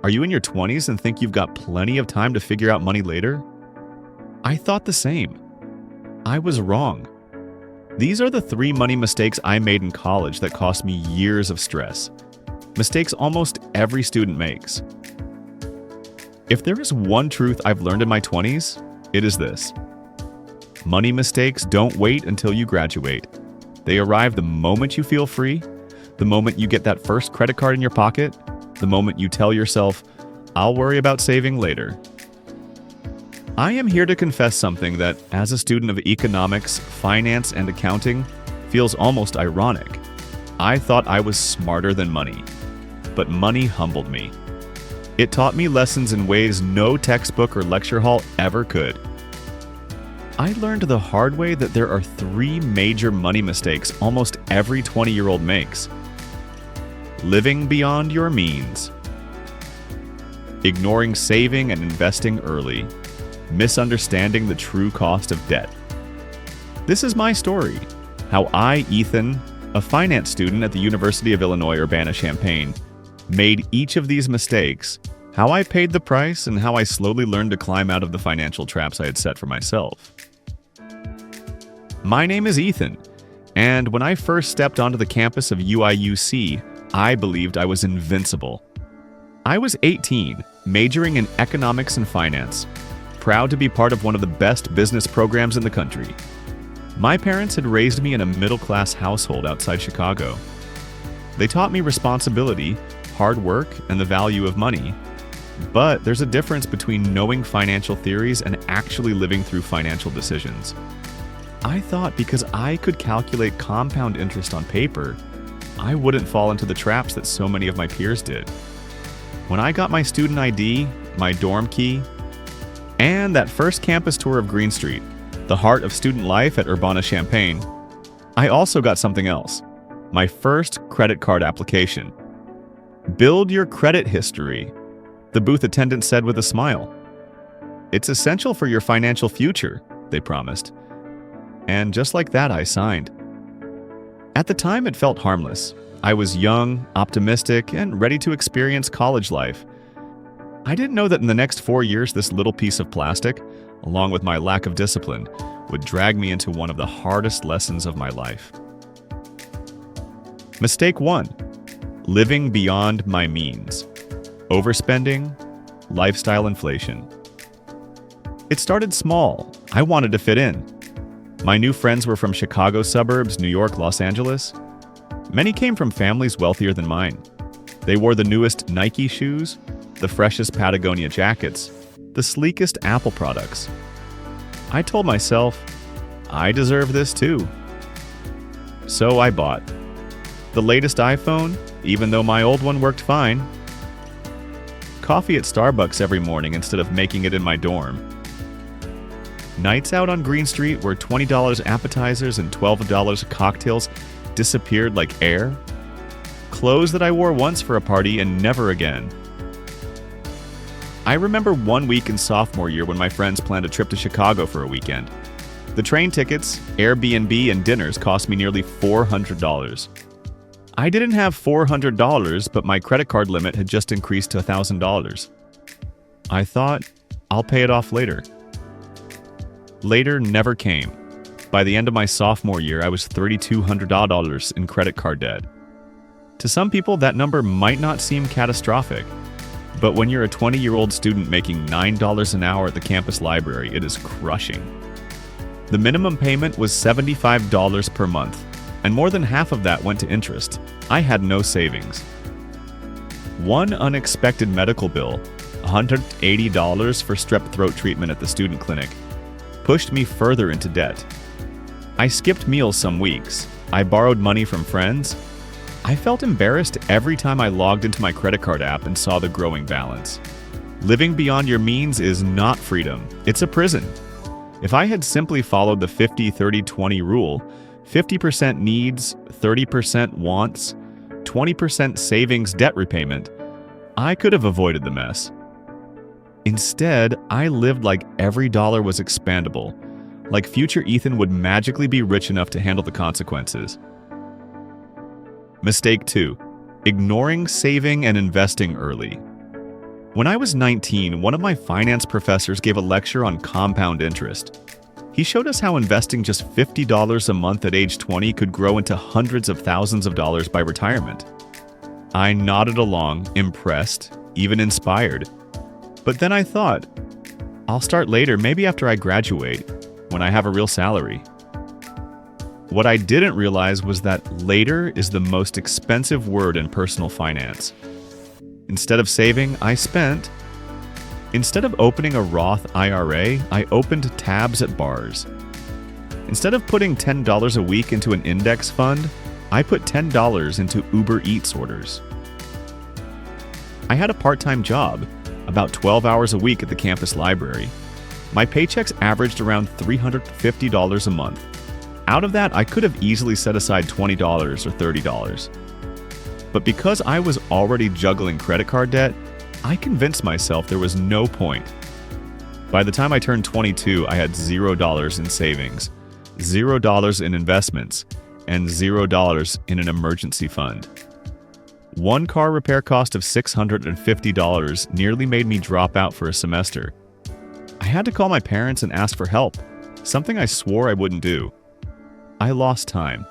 Are you in your 20s and think you've got plenty of time to figure out money later? I thought the same. I was wrong. These are the 3 money mistakes I made in college that cost me years of stress. Mistakes almost every student makes. If there is one truth I've learned in my 20s, it is this. Money mistakes don't wait until you graduate. They arrive the moment you feel free, the moment you get that first credit card in your pocket, the moment you tell yourself, I'll worry about saving later. I am here to confess something that, as a student of economics, finance, and accounting, feels almost ironic. I thought I was smarter than money, but money humbled me. It taught me lessons in ways no textbook or lecture hall ever could. I learned the hard way that there are 3 major money mistakes almost every 20-year-old makes. Living beyond your means. Ignoring saving and investing early. Misunderstanding the true cost of debt. This is my story, how I, Ethan, a finance student at the University of Illinois Urbana-Champaign, made each of these mistakes, how I paid the price, and how I slowly learned to climb out of the financial traps I had set for myself. My name is Ethan, and when I first stepped onto the campus of UIUC, I believed I was invincible. I was 18, majoring in economics and finance, proud to be part of one of the best business programs in the country. My parents had raised me in a middle-class household outside Chicago. They taught me responsibility, hard work, and the value of money. But there's a difference between knowing financial theories and actually living through financial decisions. I thought because I could calculate compound interest on paper, I wouldn't fall into the traps that so many of my peers did. When I got my student ID, my dorm key, and that first campus tour of Green Street, the heart of student life at Urbana-Champaign, I also got something else, my first credit card application. Build your credit history, the booth attendant said with a smile. It's essential for your financial future, they promised. And just like that, I signed. At the time, it felt harmless. I was young, optimistic, and ready to experience college life. I didn't know that in the next 4 years, this little piece of plastic, along with my lack of discipline, would drag me into one of the hardest lessons of my life. Mistake 1. Living beyond my means. Overspending, lifestyle inflation. It started small. I wanted to fit in. My new friends were from Chicago suburbs, New York, Los Angeles. Many came from families wealthier than mine. They wore the newest Nike shoes, the freshest Patagonia jackets, the sleekest Apple products. I told myself, I deserve this too. So I bought the latest iPhone, even though my old one worked fine. Coffee at Starbucks every morning instead of making it in my dorm. Nights out on Green Street where $20 appetizers and $12 cocktails disappeared like air. Clothes that I wore once for a party and never again. I remember one week in sophomore year when my friends planned a trip to Chicago for a weekend. The train tickets, Airbnb, and dinners cost me nearly $400. I didn't have $400, but my credit card limit had just increased to $1,000. I thought, I'll pay it off later. Later never came. By the end of my sophomore year, I was $3,200 in credit card debt. To some people, that number might not seem catastrophic, but when you're a 20-year-old student making $9 an hour at the campus library, it is crushing. The minimum payment was $75 per month, and more than half of that went to interest. I had no savings. One unexpected medical bill, $180 for strep throat treatment at the student clinic, pushed me further into debt. I skipped meals some weeks. I borrowed money from friends. I felt embarrassed every time I logged into my credit card app and saw the growing balance. Living beyond your means is not freedom. It's a prison. If I had simply followed the 50-30-20 rule, 50% needs, 30% wants, 20% savings debt repayment, I could have avoided the mess. Instead, I lived like every dollar was expendable, like future Ethan would magically be rich enough to handle the consequences. Mistake 2. Ignoring saving and investing early. When I was 19, one of my finance professors gave a lecture on compound interest. He showed us how investing just $50 a month at age 20 could grow into hundreds of thousands of dollars by retirement. I nodded along, impressed, even inspired. But then I thought, I'll start later, maybe after I graduate, when I have a real salary. What I didn't realize was that later is the most expensive word in personal finance. Instead of saving, I spent. Instead of opening a Roth IRA, I opened tabs at bars. Instead of putting $10 a week into an index fund, I put $10 into Uber Eats orders. I had a part-time job, about 12 hours a week at the campus library. My paychecks averaged around $350 a month. Out of that, I could have easily set aside $20 or $30. But because I was already juggling credit card debt, I convinced myself there was no point. By the time I turned 22, I had $0 in savings, $0 in investments, and $0 in an emergency fund. One car repair cost of $650 nearly made me drop out for a semester. I had to call my parents and ask for help, something I swore I wouldn't do. I lost time.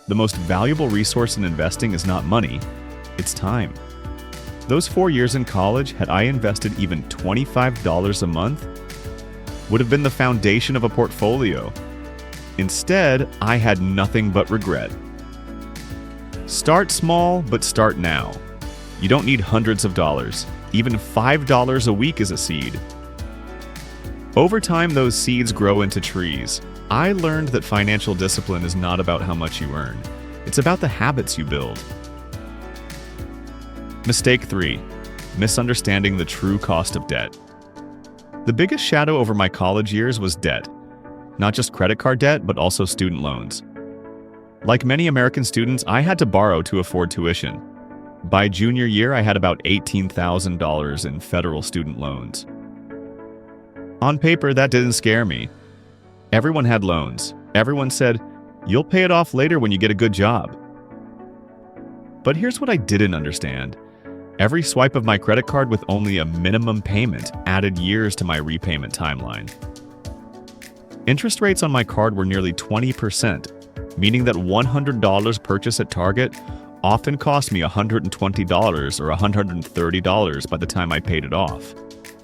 The most valuable resource in investing is not money, it's time. Those 4 years in college, had I invested even $25 a month, would have been the foundation of a portfolio. Instead, I had nothing but regret. Start small, but start now. You don't need hundreds of dollars. Even $5 a week is a seed. Over time, those seeds grow into trees. I learned that financial discipline is not about how much you earn. It's about the habits you build. Mistake 3. Misunderstanding the true cost of debt. The biggest shadow over my college years was debt. Not just credit card debt, but also student loans. Like many American students, I had to borrow to afford tuition. By junior year, I had about $18,000 in federal student loans. On paper, that didn't scare me. Everyone had loans. Everyone said, "You'll pay it off later when you get a good job." But here's what I didn't understand. Every swipe of my credit card with only a minimum payment added years to my repayment timeline. Interest rates on my card were nearly 20%, meaning that $100 purchase at Target often cost me $120 or $130 by the time I paid it off.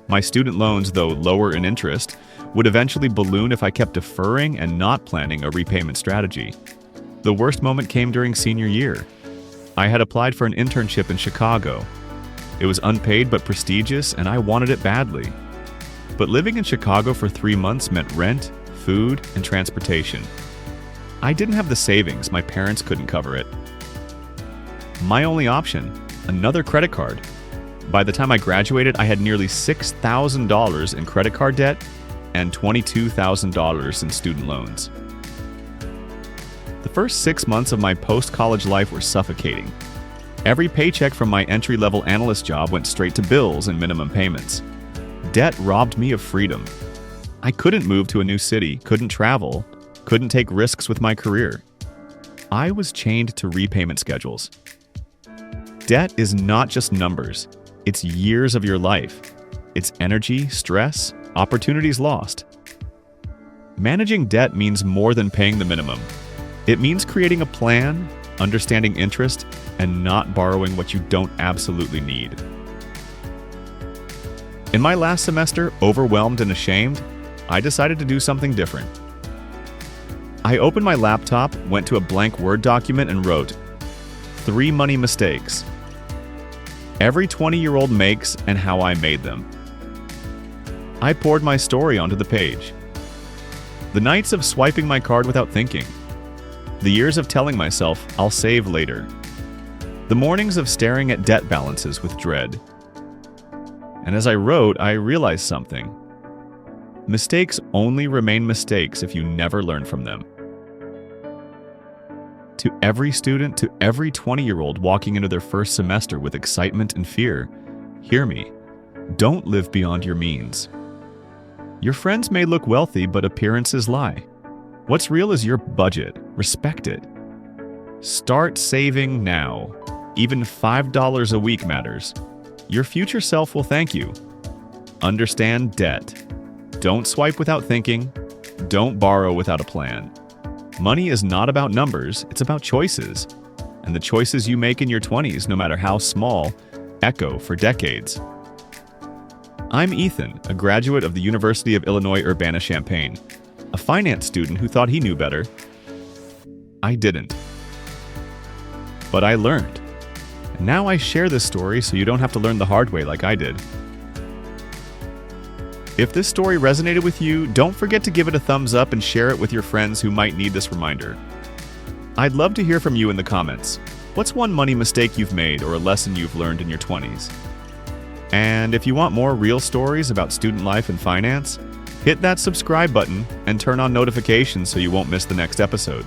My student loans, though lower in interest, would eventually balloon if I kept deferring and not planning a repayment strategy. The worst moment came during senior year. I had applied for an internship in Chicago. It was unpaid but prestigious, and I wanted it badly. But living in Chicago for 3 months meant rent, food, and transportation. I didn't have the savings, my parents couldn't cover it. My only option, another credit card. By the time I graduated, I had nearly $6,000 in credit card debt and $22,000 in student loans. The first 6 months of my post-college life were suffocating. Every paycheck from my entry-level analyst job went straight to bills and minimum payments. Debt robbed me of freedom. I couldn't move to a new city, couldn't travel, couldn't take risks with my career. I was chained to repayment schedules. Debt is not just numbers, it's years of your life. It's energy, stress, opportunities lost. Managing debt means more than paying the minimum. It means creating a plan, understanding interest, and not borrowing what you don't absolutely need. In my last semester, overwhelmed and ashamed, I decided to do something different. I opened my laptop, went to a blank Word document, and wrote, 3 money mistakes. Every 20-year-old makes and how I made them. I poured my story onto the page. The nights of swiping my card without thinking. The years of telling myself I'll save later. The mornings of staring at debt balances with dread. And as I wrote, I realized something. Mistakes only remain mistakes if you never learn from them. To every student, to every 20-year-old walking into their first semester with excitement and fear, hear me. Don't live beyond your means. Your friends may look wealthy, but appearances lie. What's real is your budget. Respect it. Start saving now. Even $5 a week matters. Your future self will thank you. Understand debt. Don't swipe without thinking. Don't borrow without a plan. Money is not about numbers, it's about choices. And the choices you make in your 20s, no matter how small, echo for decades. I'm Ethan, a graduate of the University of Illinois Urbana-Champaign, a finance student who thought he knew better. I didn't. But I learned. And now I share this story so you don't have to learn the hard way like I did. If this story resonated with you, don't forget to give it a thumbs up and share it with your friends who might need this reminder. I'd love to hear from you in the comments. What's one money mistake you've made or a lesson you've learned in your 20s? And if you want more real stories about student life and finance, hit that subscribe button and turn on notifications so you won't miss the next episode.